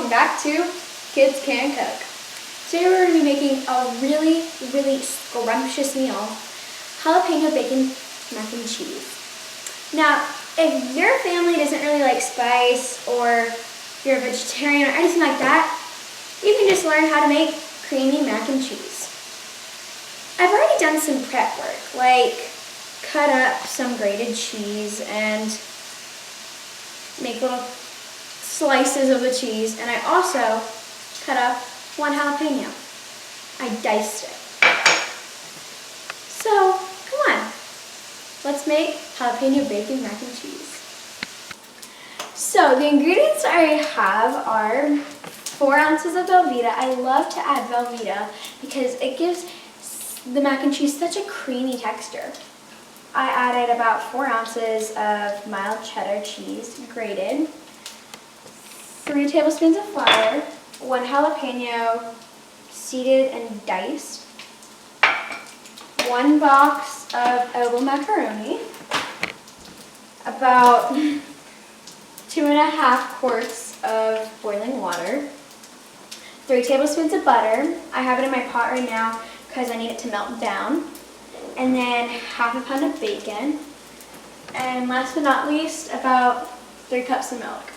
welcome back to Kids Can Cook. Today we're going to be making a really scrumptious meal, jalapeno bacon mac and cheese. Now, if your family doesn't really like spice, or you're a vegetarian or anything like that, you can just learn how to make creamy mac and cheese. I've already done some prep work, like cut up some grated cheese and make little slices of the cheese, and I also cut up one jalapeno. I diced it. So, come on, let's make jalapeno bacon mac and cheese. So, the ingredients I have are 4 ounces of Velveta. I love to add Velveta because it gives the mac and cheese such a creamy texture. I added about 4 ounces of mild cheddar cheese, grated, 3 tablespoons of flour, 1 jalapeno seeded and diced, 1 box of oval macaroni, about 2.5 quarts of boiling water, 3 tablespoons of butter. I have it in my pot right now because I need it to melt down, and then half a pound of bacon, and last but not least, about 3 cups of milk.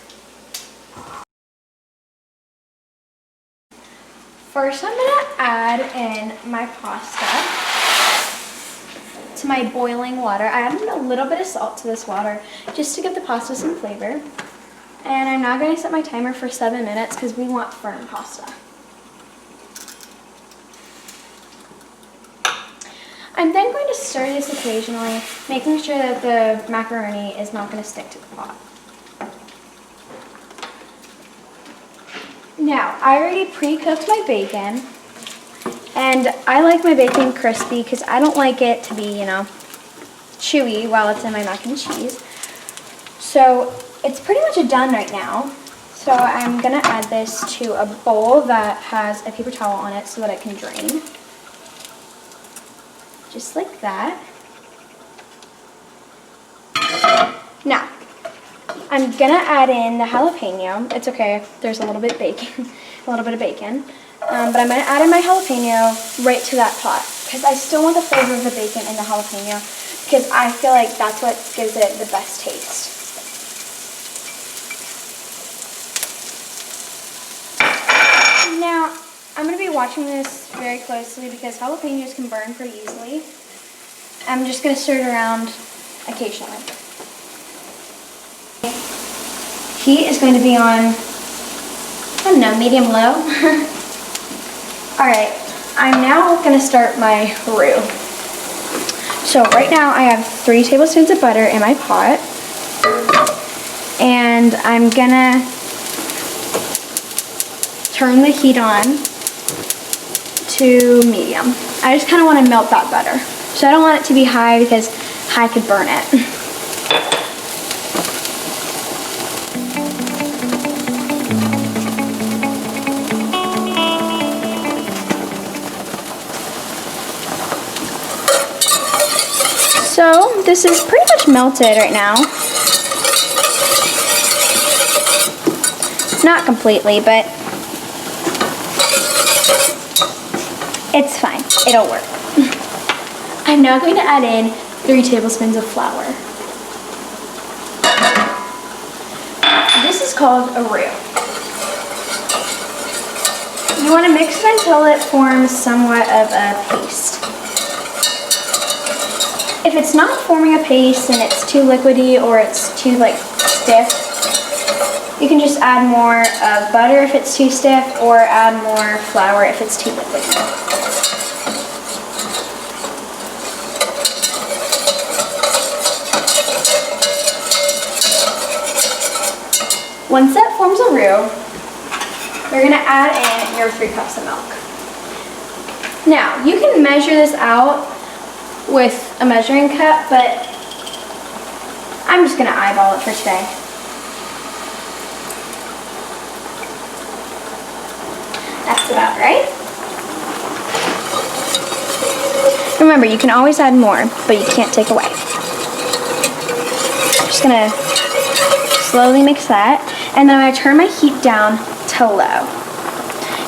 First, I'm going to add in my pasta to my boiling water. I added a little bit of salt to this water just to give the pasta some flavor. And I'm now going to set my timer for 7 minutes because we want firm pasta. I'm then going to stir this occasionally, making sure that the macaroni is not going to stick to the pot. Now, I already pre-cooked my bacon, and I like my bacon crispy because I don't like it to be, chewy while it's in my mac and cheese. So, it's pretty much done right now. So, I'm going to add this to a bowl that has a paper towel on it so that it can drain. Just like that. Now, I'm gonna add in the jalapeno. It's okay, there's a little bit of bacon, but I'm gonna add in my jalapeno right to that pot because I still want the flavor of the bacon and the jalapeno because I feel like that's what gives it the best taste. Now, I'm going to be watching this very closely because jalapenos can burn pretty easily. I'm just going to stir it around occasionally. Heat is going to be on, medium-low. Alright, I'm now going to start my roux. So right now I have 3 tablespoons of butter in my pot. And I'm going to turn the heat on to medium. I just kind of want to melt that butter. So I don't want it to be high because high could burn it. So this is pretty much melted right now. Not completely, but it's fine. It'll work. I'm now going to add in 3 tablespoons of flour. This is called a roux. You want to mix it until it forms somewhat of a paste. If it's not forming a paste and it's too liquidy or it's too stiff, you can just add more butter if it's too stiff or add more flour if it's too liquidy. Once that forms a roux, you're going to add in your 3 cups of milk. Now, you can measure this out with a measuring cup, but I'm just going to eyeball it for today. That's about right. Remember, you can always add more, but you can't take away. Just going to slowly mix that. And then I'm going to turn my heat down to low.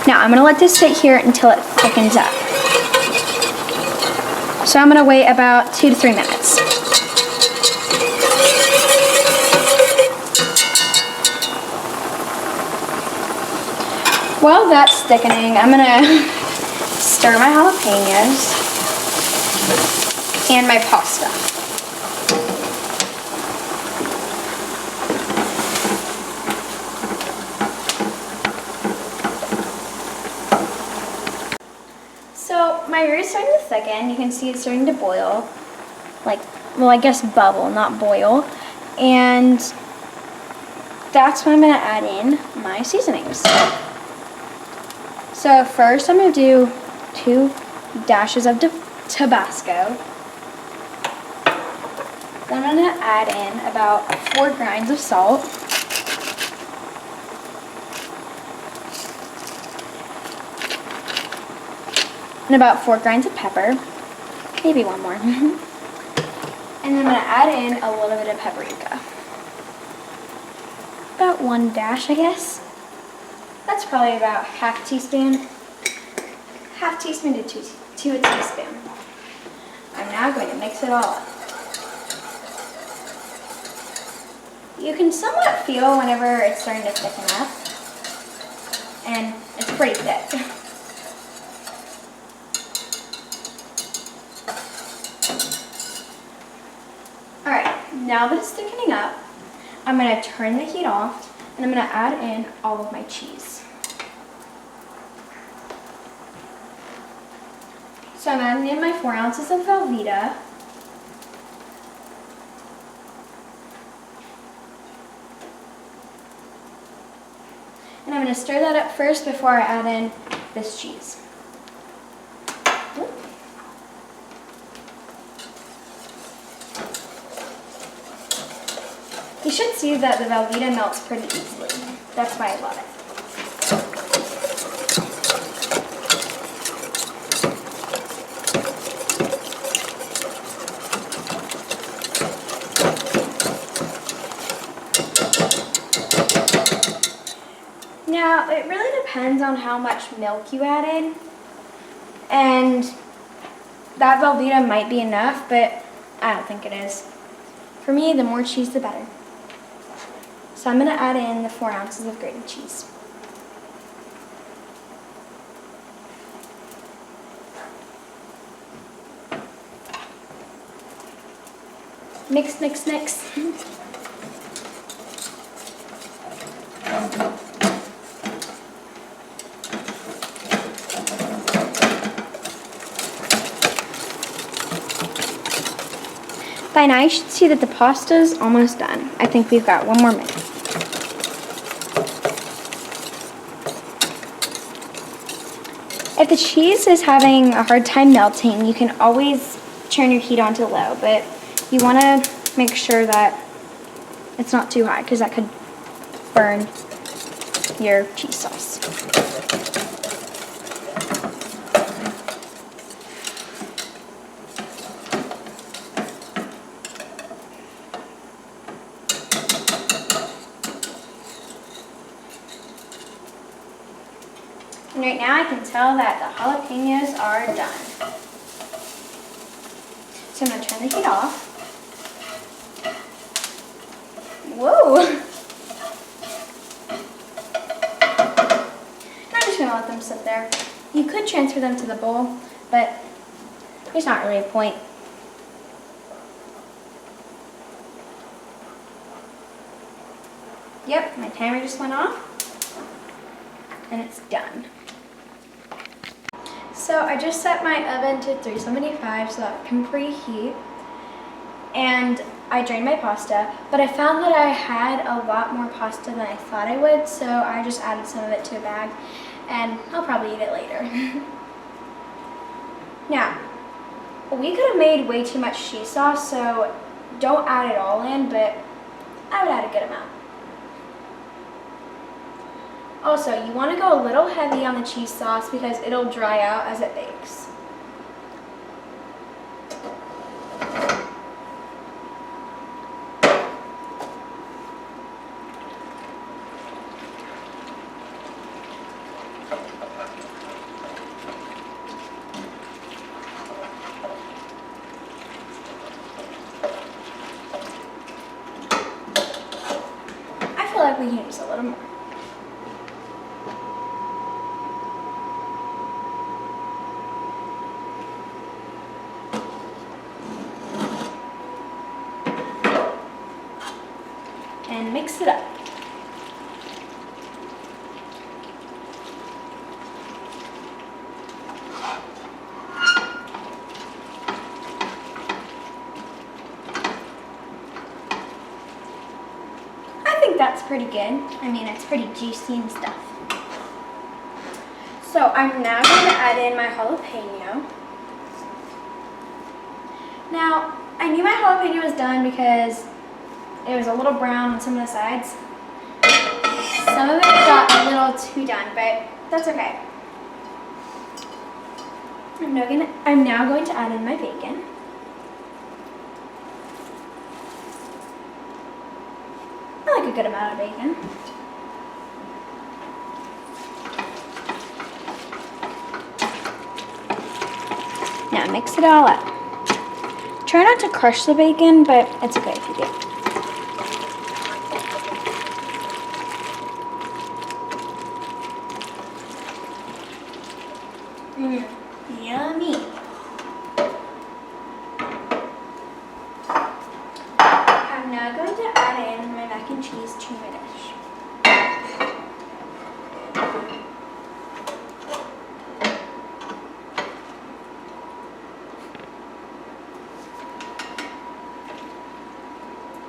Now I'm gonna let this sit here until it thickens up. So I'm gonna wait about 2 to 3 minutes. While that's thickening, I'm gonna stir my jalapenos and my pasta. So my roux is starting to thicken. You can see it's starting to boil. Well, I guess bubble, not boil. And that's when I'm gonna add in my seasonings. So first I'm gonna do 2 dashes of tabasco. Then I'm gonna add in about 4 grinds of salt. And about 4 grinds of pepper. Maybe 1 more. And then I'm gonna add in a little bit of paparika. About 1 dash, I guess. That's probably about half teaspoon. Half teaspoon to 2 a teaspoon. I'm now going to mix it all up. You can somewhat feel whenever it's starting to thicken up. And it's pretty thick. Alright, now that it's thickening up, I'm going to turn the heat off and I'm going to add in all of my cheese. So I'm adding in my 4 ounces of Velveta. And I'm going to stir that up first before I add in this cheese. You should see that the Velveta melts pretty easily. That's why I love it. Now, it really depends on how much milk you added. And that Velveta might be enough, but I don't think it is. For me, the more cheese, the better. So I'm going to add in the 4 ounces of grated cheese. Mix, mix, mix. By now you should see that the pasta's almost done. I think we've got 1 more minute. If the cheese is having a hard time melting, you can always turn your heat on to low, but you want to make sure that it's not too high because that could burn your cheese sauce. And right now I can tell that the jalapenos are done. So I'm going to turn the heat off. Whoa! I'm just going to let them sit there. You could transfer them to the bowl, but there's not really a point. Yep, my timer just went off. And it's done. So I just set my oven to 375 so that it can preheat. And I drained my pasta, but I found that I had a lot more pasta than I thought I would, so I just added some of it to a bag, and I'll probably eat it later. Now, we could have made way too much cheese sauce, so don't add it all in, but I would add a good amount. Also, you want to go a little heavy on the cheese sauce because it'll dry out as it bakes. I feel like we can use a little more. And mix it up. I think that's pretty good. I mean, it's pretty juicy and stuff. So I'm now going to add in my jalapeno. Now, I knew my jalapeno was done because it was a little brown on some of the sides. Some of it got a little too done, but that's okay. I'm now going to add in my bacon. I like a good amount of bacon. Now mix it all up. Try not to crush the bacon, but it's okay if you do. Yummy. I'm now going to add in my mac and cheese to my dish.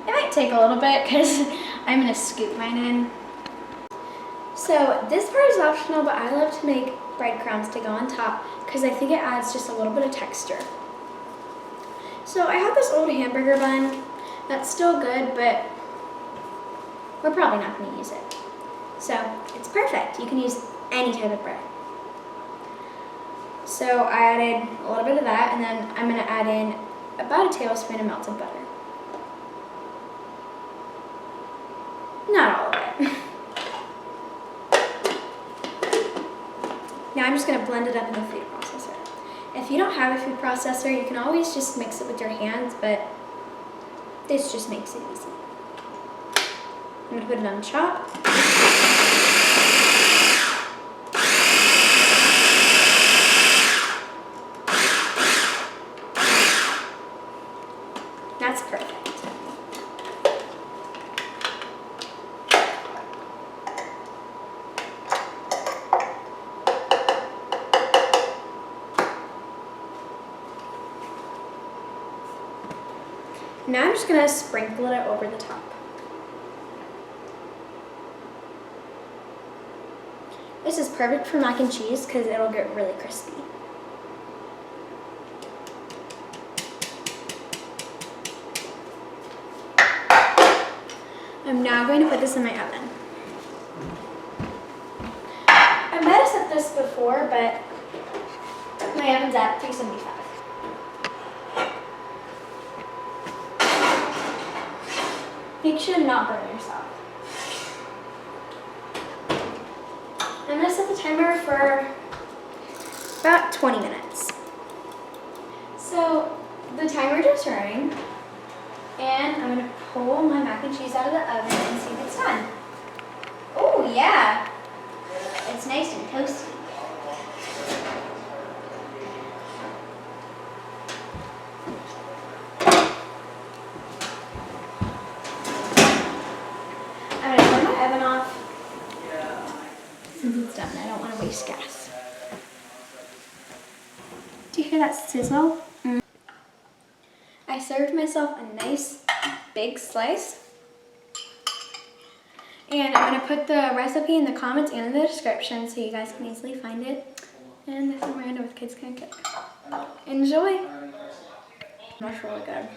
It might take a little bit because I'm going to scoop mine in. So this part is optional, but I love to make breadcrumbs to go on top because I think it adds just a little bit of texture. So I have this old hamburger bun that's still good, but we're probably not going to use it. So it's perfect. You can use any type of bread. So I added a little bit of that, and then I'm going to add in about a tablespoon of melted butter. Not all of it. Now I'm just going to blend it up in the food processor. If you don't have a food processor, you can always just mix it with your hands, but this just makes it easy. I'm going to put it on chop. That's perfect. Now I'm just going to sprinkle it over the top. This is perfect for mac and cheese because it'll get really crispy. I'm now going to put this in my oven. I might have said this before, but my oven's at 375. Make sure to not burn yourself. I'm going to set the timer for about 20 minutes. So the timer just rang, and I'm going to pull my mac and cheese out of the oven and see if it's done. Oh yeah, it's nice and toasty. I'm going to turn my oven off since it's done. I don't want to waste gas. Do you hear that sizzle? I served myself a nice big slice. And I'm going to put the recipe in the comments and in the description so you guys can easily find it. And this is Miranda with Kids Can Cook. Enjoy! That's really good.